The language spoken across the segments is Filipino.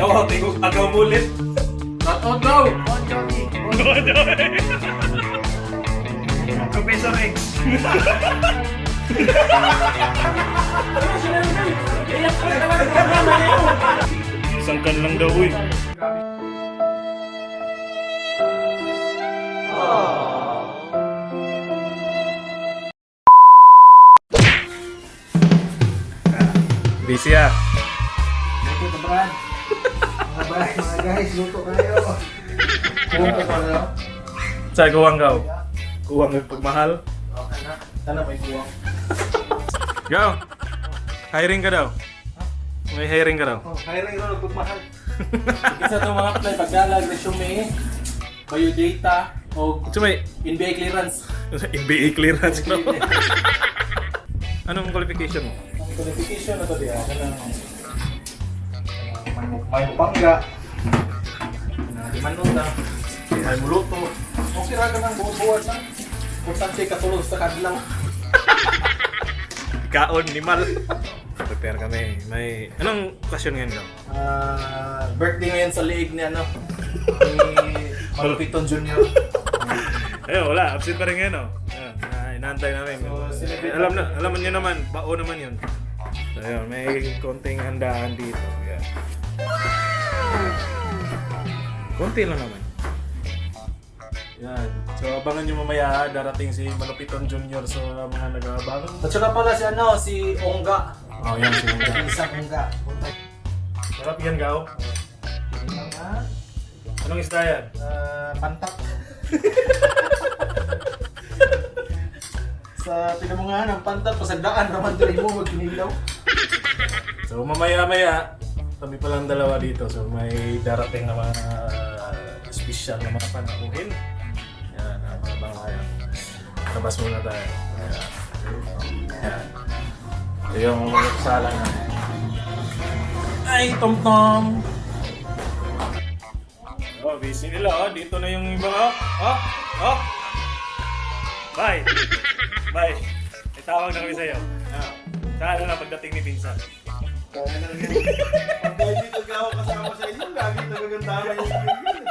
Wow, tingog agaw bulit. Shoutout daw! Bon Jovi! Professor X. Isang kan lang daw, uy. Busy ah. Luto na Brad! Mga guys, luto kayo! Kuwang ko pala. Sa kuwang gaw. Kuwang yung pagmahal. Okay na. Sana may kuwang. Gaw. Hiring ka daw. May hiring ka daw. Oh, kaya rin yun, pagmahal. Isa itong mga apply, pagdalag, resume, biodata, o So may NBA clearance. MBA clearance no? Anong qualification mo? Ang qualification na ito diya, may mupangga, di manuta, may muluto. Okay ra ka ng buwan na. Importante katulog sa kadlaw. Kaon ni Mal. Prepare kami. May anong okasyon ngayon daw? Birthday ngayon sa liig ni ano, ni Malupiton Jr. Ayun, wala. Absent pa rin ngayon, no? Ayun, inaantay namin. So, celebrate alam niyo naman, bao naman yun. So, ayun, may konting handaan dito. Yeah. Konti lang naman. Yan. So, abangan nyo mamaya, darating si Malupiton Jr. So, mga nag-aabang. At saka pala si ano, si Ongga. Oh, yan si Ongga. Isang Ongga. Sarap yan, Gao. Anong isda yan? Pantak. Sa pinamungahan ng pantat, pasagdaan naman tuloy mo magkinilaw. So mamaya-maya, kami palang dalawa dito. So may darating na mga special na mga panauhin. Yan, mga bangayan. Labas muna tayo. Yan. Ito yung sala na. Ay, tom-tom! Oh, busy nila oh. Dito na yung iba oh. Oh! Bye! Bye! Itawag na kami sa'yo. Saan na pagdating ni Vincent? Kaya na rin. Pag dito ka ako kasama sa inyo, lagi nagagandaman yung yun.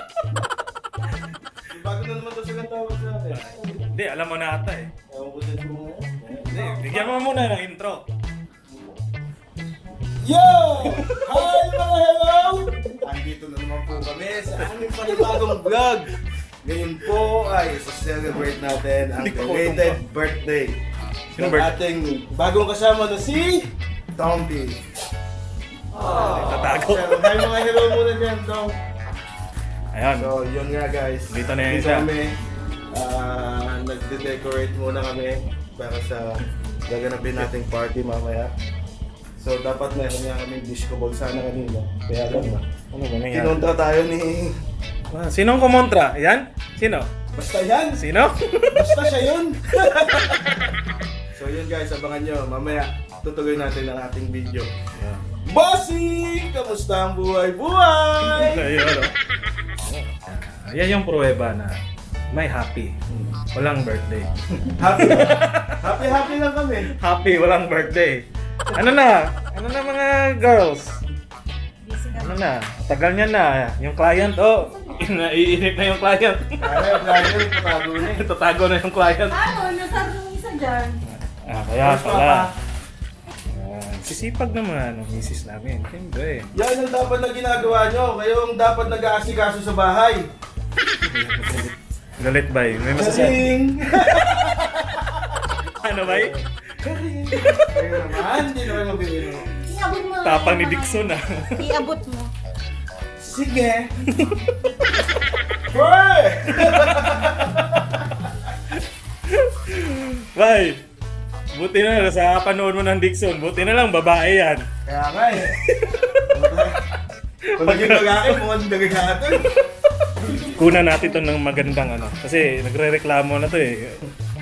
Bago na naman ito sa gandaman sa akin. Hindi, alam mo na ata eh. Ewan ko din sa mga Hindi, bigyan mo muna ng intro. Yo! Hi mga hello! Andito na naman po kami sa aming panibagong vlog. Ngayon po ay celebrate natin ang belated birthday ng ating bagong kasama na si Tomby. Tatago. So, hi mga hello muna dyan, Tom. Ayan. So, yun nga guys. Dito na yung Dito isa. kami, nagde-decorate muna kami para sa gaganapin nating party mamaya. So, dapat meron nga kaming disco ball sana kanina. Kaya lang na. Ano ba nangyari? Kinontra tayo ni... Sinong kumontra? Yan? Sino? Basta yan! Sino? Basta siya yun! So yun guys, abangan nyo. Mamaya, tutuloy natin ang ating video. Bossing! Kamusta ang buhay-buhay? Ayun, ano? Yan yung pruweba na may happy. Walang birthday. Happy! Happy lang kami. Happy, walang birthday. Ano na? Ano na mga girls? Ano na? Tagal niya na. Yung client, oh. Naiinit na yung client. Kaya, lalo yung patago na eh. Tatago na yung client. Ano? Nasabi yung isa dyan. Kaya pala. Sisipag naman ang misis namin. Siyempre. Yan ang dapat na ginagawa nyo. Kayo ang dapat nag-aasikaso sa bahay. Galit ba yun? May masasabi. Karing! Ano ba yun? Karing! Kayo naman, hindi naman mabibiro. Iabot mo. Tapang ni Dixon ah. Iabot mo. Sige! Boy! Bye! Buti na sa panood mo ng Dixon. Buti na lang babae yan. Kaya nga eh. Kung naging lalaki, mukhang nagagato. Kuna natin to ng magandang ano. Kasi nagre-reklamo na to eh.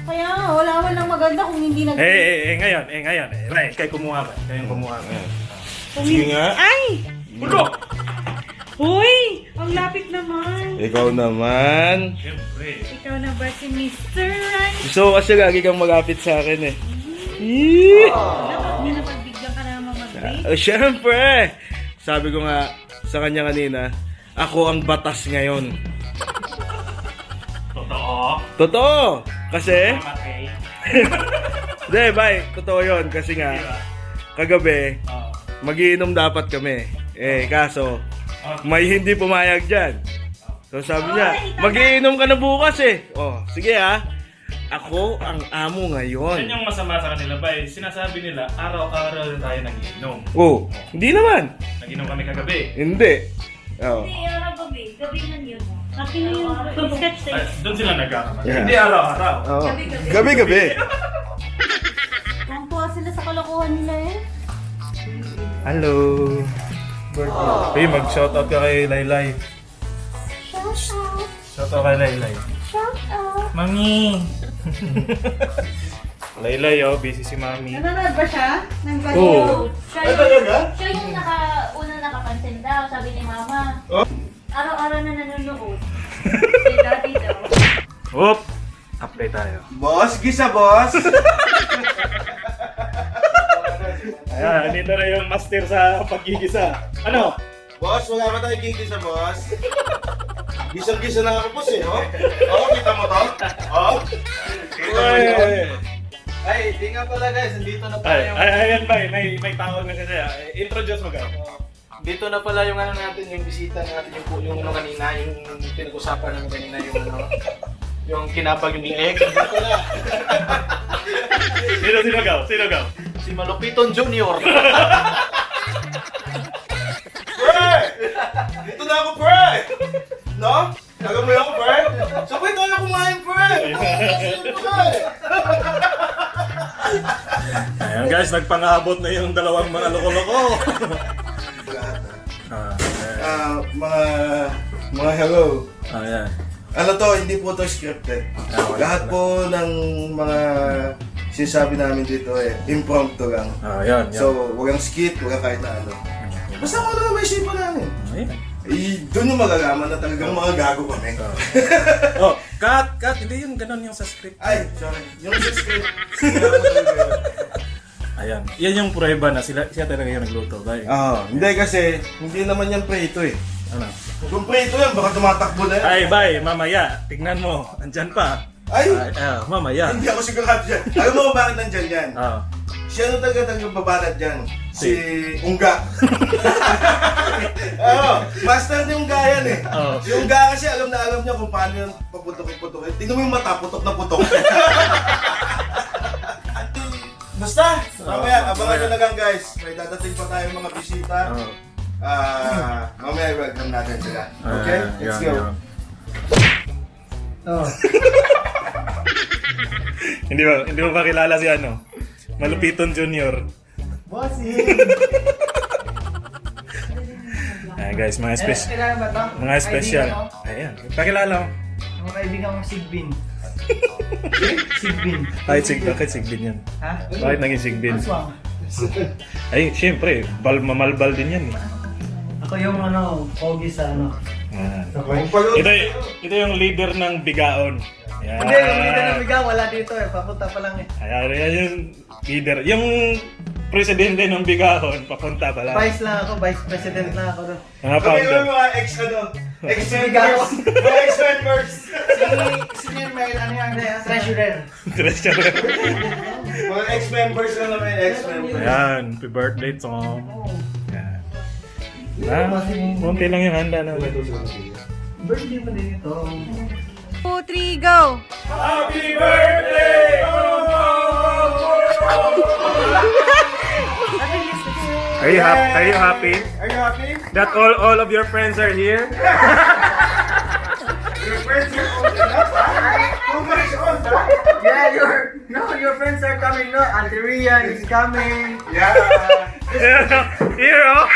Kaya nga, wala walang maganda kung hindi nag... Ngayon. Right, kayo kumuha ba? Kayo kumuha ba? Sige nga. Ay! Ulo! Hoy! Ang lapit naman. Ikaw naman. Siyempre. Ikaw na ba si Mr. Right? So kasi lagi kang magapit sa akin eh. Dapat may napagbigyan ka naman mag-date. Siyempre! Sabi ko nga, sa kanya kanina, ako ang batas ngayon. Totoo. Totoo! Kasi, Matay. hindi, bye. Totoo yun. Kasi nga, kagabi, Oh. magiinom dapat kami. Kaso, may hindi pumayag dyan. So sabi niya, magiinom ka na bukas eh. Oh, sige ha. Ako ang amo ngayon. Yan yung masama sa kanila, bay. Sinasabi nila, araw-araw na tayo nag-inom. Oh, hindi naman. Nag-inom kami kagabi. Hindi. Oh. Hindi, gabi. Gabi lang yun. Akin na yung sketch Ay, tayo. doon sila nagkakamali. Yeah. Hindi araw-araw. Oh. Gabi-gabi. Gabi-gabi. Tuwa sila sa kalokohan nila eh. Hello. Hey, mag-shoutout ka kay Laylay. Shout out. Shoutout kay Laylay. Shout out. Mami! Laylay, oh. Busy si Mami. Nanonood ba siya? Nang ba Oo. Siya yung unang nakapansin daw, sabi ni Mama. Araw-araw na nanonood. Si Daddy daw. Oop! Update tayo. Boss, gisa boss. Ayan, dito na yung master sa pagigisa. Ano? Boss, wala ba tayo gigisa boss? Gisang-gisa na ako boss eh, oh. Oh, kita mo to? Oh. Kita mo yun? Ay, di nga pala guys, nandito na pala Ay, yung ayan ba, may tawag na kasi. Introduce mo ka. dito na pala yung ano natin, yung bisita natin, yung ano kanina, yung pinag-usapan namin kanina, yung ano, yung kinapag yung leeg. Dito na. Sino gaw? Sino gaw? Si Malupiton Junior. Pre! Dito na ako, pre! No? Taga mo ako, pre? Sabay tayo kumain, pre! Pre! Ayan guys, nagpangabot na yung dalawang mga loko-loko. Mga hello. Ayan. Ano to, hindi po to scripted. Lahat po ng mga sinasabi namin dito impromptu lang. Ayan, So, walang skit, walang kahit na ano. Basta kung ano na may isipan namin. Ayan. Doon yung magagaman na talagang mga gago kami. Oh, cut! Hindi yun, ganun yung sa script. Ay, sorry. Yung sa script. Kaya ako talaga yun. Ayan. Yan yung prueba na siya talaga yung nagluto. Bye. Hindi kasi, hindi naman yan preto eh. Ano? Kung preto yan, baka tumatakbo na yan. Ay, bye, mamaya. Tignan mo. Andyan pa. Ay! Mamaya. Hindi ako sigurado dyan. Alam mo kung bakit nandyan yan? Ah. Siya nung talagang babanat dyan. Si Ungga. Oo, master ni Ungga yan eh. Oo. Si Ungga kasi alam niya kung paano yung paputok-putok. Tingnan mo yung mata, putok na putok. Basta, mamaya, abangan nyo na lang guys. May dadating pa tayong mga bisita. Mamaya i-welcome natin sila. Okay? Let's go. Hindi mo pa kilala si ano? Malupiton Junior. Bossing! Ayan guys, mga Kailangan ba ito? mga special. Kaibigan ko? Ayan. Pakilala mo. Mga kaibigan kong Sigbin. Sigbin. Bakit Sigbin yan? Ha? Bakit naging Sigbin? Aswang. Ay, syempre, mamalbal din yan. Ako yung ano, pogi sa ano. Ayan. Ito Ito yung leader ng Bigaon. Ayan. Hindi, yung leader ng bigaw, wala dito eh. Papunta pa lang eh. Ayan, yan yung leader. Yung presidente ng Bigaon, papunta pala. Vice lang ako, vice president lang ako doon. Mga Kami founder. yung mga ex-members. Mga ex-members. Senior mayor, ano yan? Treasurer. Treasurer. Mga ex-members lang naman yung ex-members. Ayan, happy birthday Tom. Ayan. Konti lang yung handa na. Birthday pa din ito. 2, 3, go! Happy birthday! Are you happy? Are you happy? That all of your friends are here? Your friends are old enough, huh? Too much old, huh? Yeah, your friends are coming, no? Auntie Rian is coming. Yeah. Here, oh!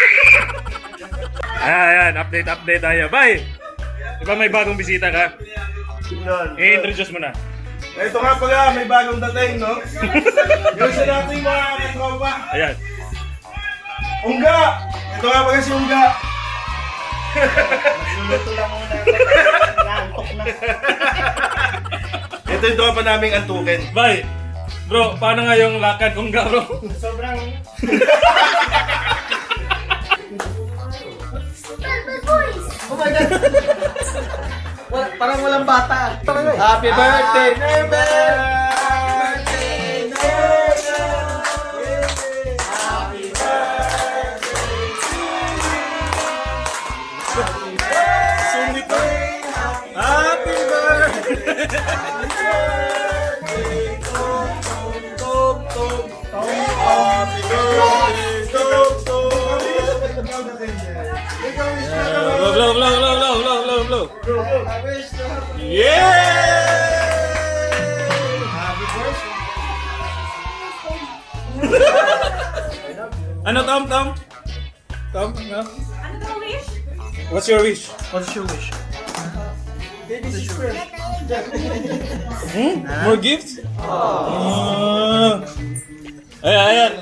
Ayan, update tayo. Bye! Diba may bagong bisita ka? Yun. I-introduce mo na. Ito nga pala, may bagong dating, no? Yung sa dating mga katropa. Ayan. Ungga! Ito nga pala si Ungga. Luluto lang muna. Nantok na. Ito yung tropa naming antukin. Bye! Bro, paano nga yung lakad kong garo? Sobrang... Balbal Boys! Oh my God! Parang walang bata. Happy birthday, Nebel! Happy birthday, Nebel! Happy birthday! Sungit to. Happy birthday! Blow. Yeah! Ano, Tom? Tom, no? Ano daw wish? What's your wish? What's your wish? More gifts? Ayan.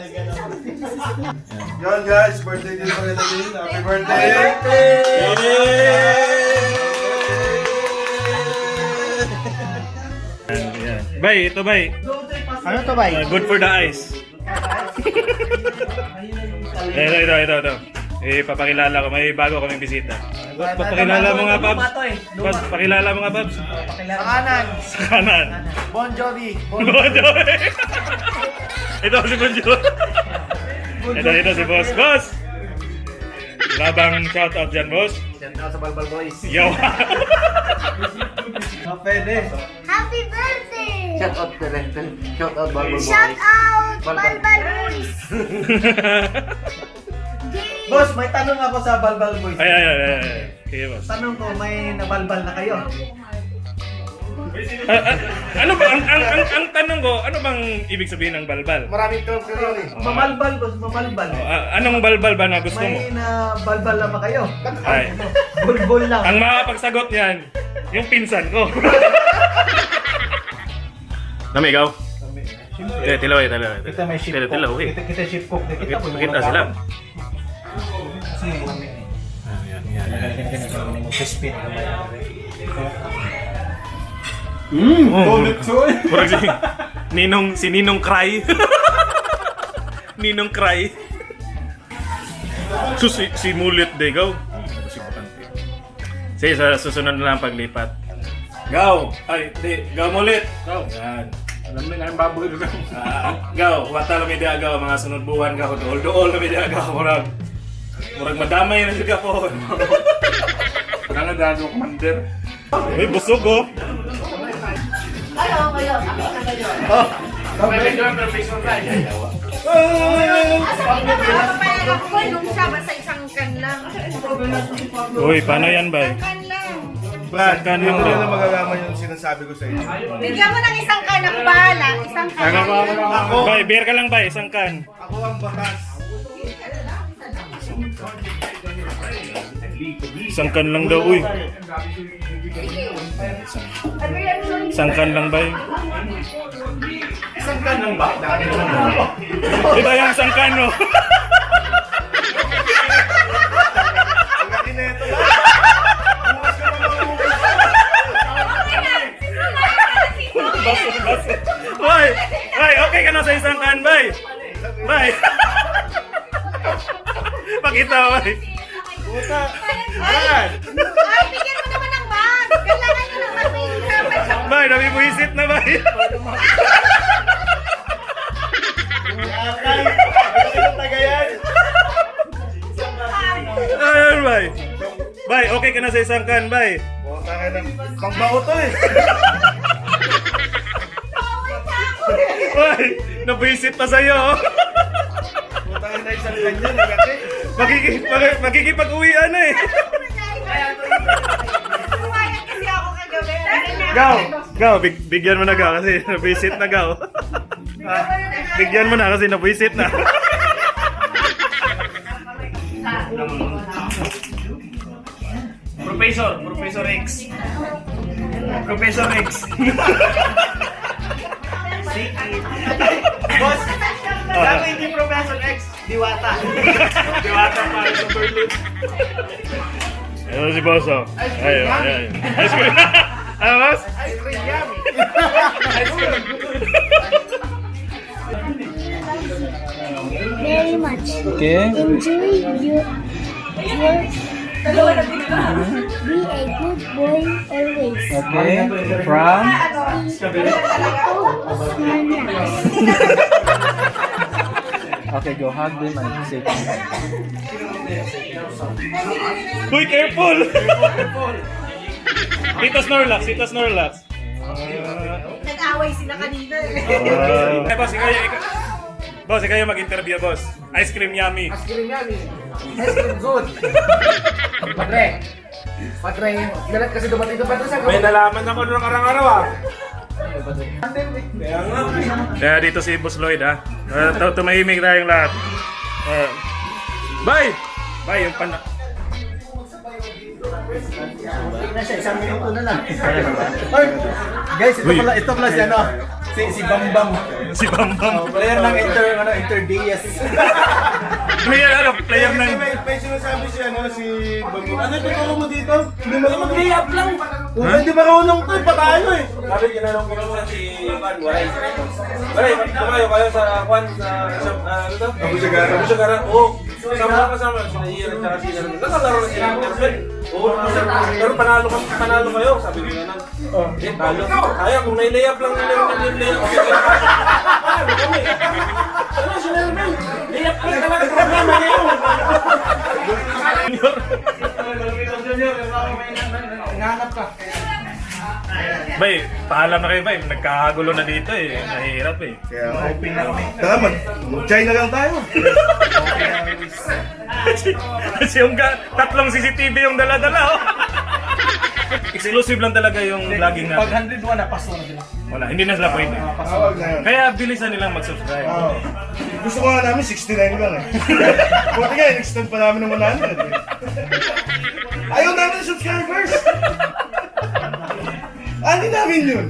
Yan guys, birthday din pa rin natin. Happy birthday! Ayan. Bay, ito bay. Ano to, bay? Good for the eyes. Ito. Papakilala ko. May bago kaming bisita. Pakilala mo nga, Babs. Pakilala mo nga, Babs. Sa kanan, Sa kanan. Bon Jovi. Bon Jovi. Ito si Bon Jovi. Ito si Boss. Boss! Labang shoutout dyan, Boss. Shout out sa Balbal Boys. Yo! Pwede. Happy birthday! Shout out Balbal Boys. Shout out Balbal Boys! Boss, may tanong ako sa Balbal Boys. Ay. Okay, Boss. Tanong ko, may nabalbal na kayo? Ano ba? Ang tanong ko, ano bang ibig sabihin ng balbal? Maraming term ko yun eh. Mamalbal, boss, mamalbal. Anong balbal ba na gusto mo? May nabalbal na ba kayo? Ay. Bulbul lang. Ang makapagsagot niyan, yung pinsan ko. Namigaw? Tilaw. Kita may ship cook. Tilaw eh. Kita ship cook. Kita sila. Kasi, Yan. Crispin. Parang si Ninong Cry. Ninong Cry. So si Mulit Degaw. Sige, sa susunod na lang paglipat. Gaw! Ay, di, Gaw Mulit! Gaw! Yan. Alam mo nga yung baboy doon. Gaw, wata lang may diagaw, mga sunod buwan gaw. Dool na may diagaw. Murag madamay na siya po. Parang nga dahil yung commander. May busog oh. Uy, paano yan, bay? Brad, Kan hindi lang mo daw. na magagaman yung sinasabi ko sa inyo. Bigyan mo ng isang kan, ako bahala. Isang kan. Bay, beer ka lang, bay. Isang kan. Ako ang bakas. Isang kan lang daw, uy. Isang kan lang, bay. Isang ka nang ba? Ito yung isang kan, no? Ang laki na ito lang. Bukas ka na mabukas. Bay, okay ka na sa isang kan, bay. Bay. Pakita, bay. Puta. Brad. Ay, bigyan mo naman ng bag. Kailangan nyo naman may hirapan siya. Bay, nabibuisit na, bay. Akay. Sino taga yan? Ayun, bay. Bay, okay ka na sa isang kan, bay. Puta ka na. Pangbaho to eh. Bay, nabisit pa sa'yo. Puta ka na isang ganyan. Ang laki. Magkikipag-uwian na eh. Kumayat kasi ako kagabi. Gaw, bigyan mo na gaw kasi nabisit na gaw. Bigyan mo na kasi nabisit na. Professor X. Professor X. Boss, sabi hindi Professor X, Diwata. Diwata pa sa Berlin. Ano si Boss, oh? Ayun. Ice cream. Ano, Boss? Ice cream yummy. Very much. Okay. Enjoy your Be a good boy always. Okay. From? Okay, go hug them and say Uy, careful! Tito Snorlax, Tito Snorlax. Nag-away sila kanina eh. Boss, boss, ikaw yung mag-interview, boss. Ice cream yummy. Ice cream good. Padre. Padre, galat kasi dumating ito. Padre, sa May nalaman ako nung karang-araw ah. Kaya dito si Boss Lloyd, ha? Tumahimik tayong lahat. Bye! Bye, yung pan... Isang minuto na lang. Guys, ito pala si ano, si Bambam. Si Bambam. Player ng Inter DS. Player ng... May sinasabi si ano, si Bambam. Ano tuturo mo dito? Hindi mo mag-layup lang. Hindi marunong to, patalo eh. Sabi, ginanong ko naman si Juan, Waray. Waray, tumayo kayo sa Juan, sa ano to? Abu Sagara. Oo. Kasama sila Ian at saka si Ian. Nakalaro na sila. Oo, pero panalo kayo. Sabi ko naman. Eh, talo. Kaya kung may layup lang nila yung layup. Ano sila naman? Layup lang talaga problema na yun. Hinahanap ka. Bay, paalam na kayo, bay. Nagkakagulo na dito eh. Nahihirap eh. Kaya open na kami. Tara, mag-China lang tayo. Kasi yung tatlong CCTV yung dala-dala, oh. Exclusive lang talaga yung vlogging Pag natin. 101 na, paso na sila. Wala, hindi na sila pwede. Pasawag na yun. Kaya bilisan nilang mag-subscribe. Gusto ko nga namin 69 lang eh. Buti nga, in-extend pa namin ng 100 eh. Ayaw namin ng subscribers! Ano namin yun?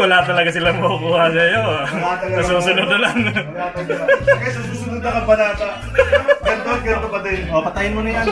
Wala talaga silang makukuha sa'yo. Nasusunod na lang. Kaya sa susunod na kabanata, ganito pa din. Oh, patayin mo na yan.